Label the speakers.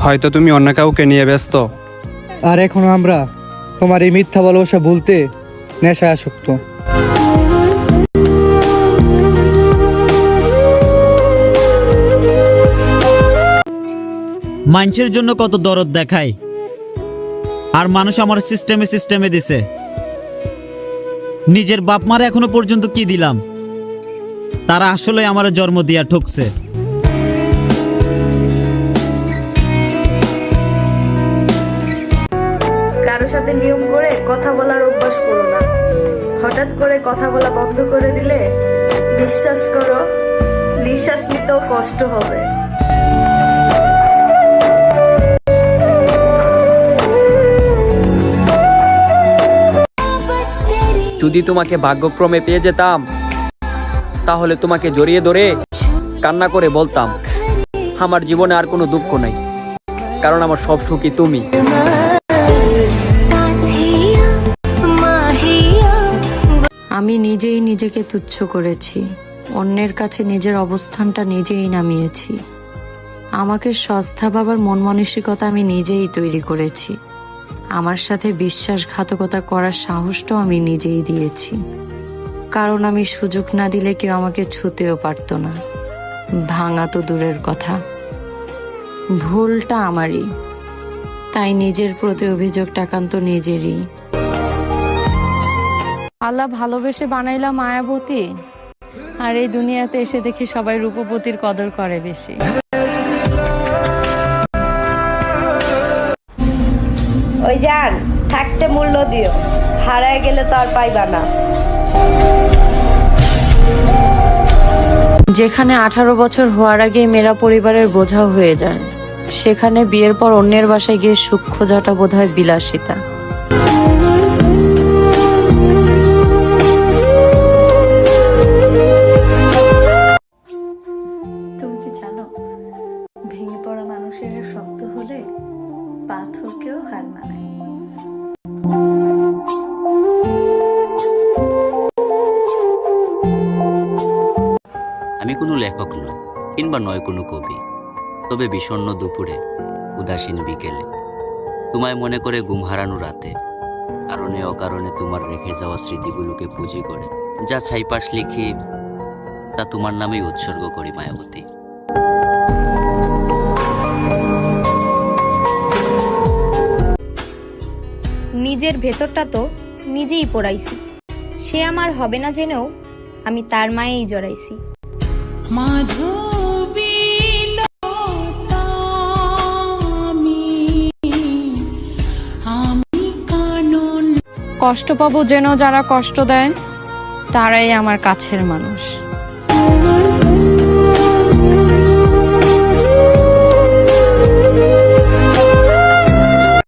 Speaker 1: হয়তো তুমি অন্য কাউকে নিয়ে ব্যস্ত।
Speaker 2: আর এখনো আমরা তোমার এই মিথ্যা ভালোবাসা ভুলতে নেশায় আসক্ত।
Speaker 3: মানুষের জন্য কত দরদ দেখায়, আর মানুষ আমার সিস্টেমে দিছে। নিজের বাপ মারে এখনো পর্যন্ত কি দিলাম, তারা আসলে আমার জন্ম দিয়া ঠকছে।
Speaker 4: কারোর সাথে নিয়ম করে কথা বলার অভ্যাস করো না। হঠাৎ করে কথা বলা বন্ধ করে দিলে বিশ্বাস করো, নিঃশ্বাস নিতেও কষ্ট হবে।
Speaker 5: যদি তোমাকে ভাগ্যক্রমে পেয়ে যেতাম, তাহলে তোমাকে জড়িয়ে ধরে কান্না করে বলতাম আমার জীবনে আর কোনো দুঃখ নাই, কারণ আমার সব সুখী তুমি।
Speaker 6: আমি নিজেই নিজেকে তুচ্ছ করেছি, অন্যের কাছে নিজের অবস্থানটা নিজেই নামিয়েছি। আমাকে সস্তা ভাবার মন মানসিকতা আমি নিজেই তৈরি করেছি। আমার সাথে বিশ্বাসঘাতকতা করার সাহসটাও আমি নিজেই দিয়েছি, কারণ আমি সুযোগ না দিলে কেউ আমাকে ছুঁতেও পারত না। ভাঙা তো দূরের কথা, ভুলটা আমারই, তাই নিজের প্রতি অভিযোগটা একান্ত নিজেরই। আল্লাহ ভালোবেসে বানাইলাম মায়াবতী, আর এই দুনিয়াতে এসে দেখি সবাই রূপবতীর কদর করে বেশি।
Speaker 4: ওই জান, থাকতে মূল্য দিও, হারায় গেলে তো আর পাইবা না।
Speaker 6: যেখানে 18 বছর হওয়ার আগে মেয়েরা পরিবারের বোঝা হয়ে যায়, সেখানে বিয়ের পর অন্যের বাসায় গিয়ে সুখ খোঁজাটা বোধ হয় বিলাসিতা।
Speaker 4: তুমি কি জানো, ভেঙে পড়া মানুষের শক্ত হলে পাথরকেও হার মানায়।
Speaker 7: আমি কোনো লেখক নই, কিংবা নয় কোনো কবি, তবে বিষণ্ণ দুপুরে, উদাসীন বিকেলে, তোমায় মনে করে ঘুম হারানো রাতে, কারণে অকারণে তোমার রেখে যাওয়া স্মৃতিগুলোকে পুঁজি করে যা ছাইপাশ লিখি, তা তোমার নামেই উৎসর্গ করি মায়াবতী।
Speaker 8: নিজের ভেতরটা তো নিজেই পোড়াইছি, সে আমার হবে না জেনেও আমি তার মায়েই জড়াইছি।
Speaker 6: কষ্ট পাবো যেন যারা কষ্ট দেয়, তারাই আমার কাছের মানুষ।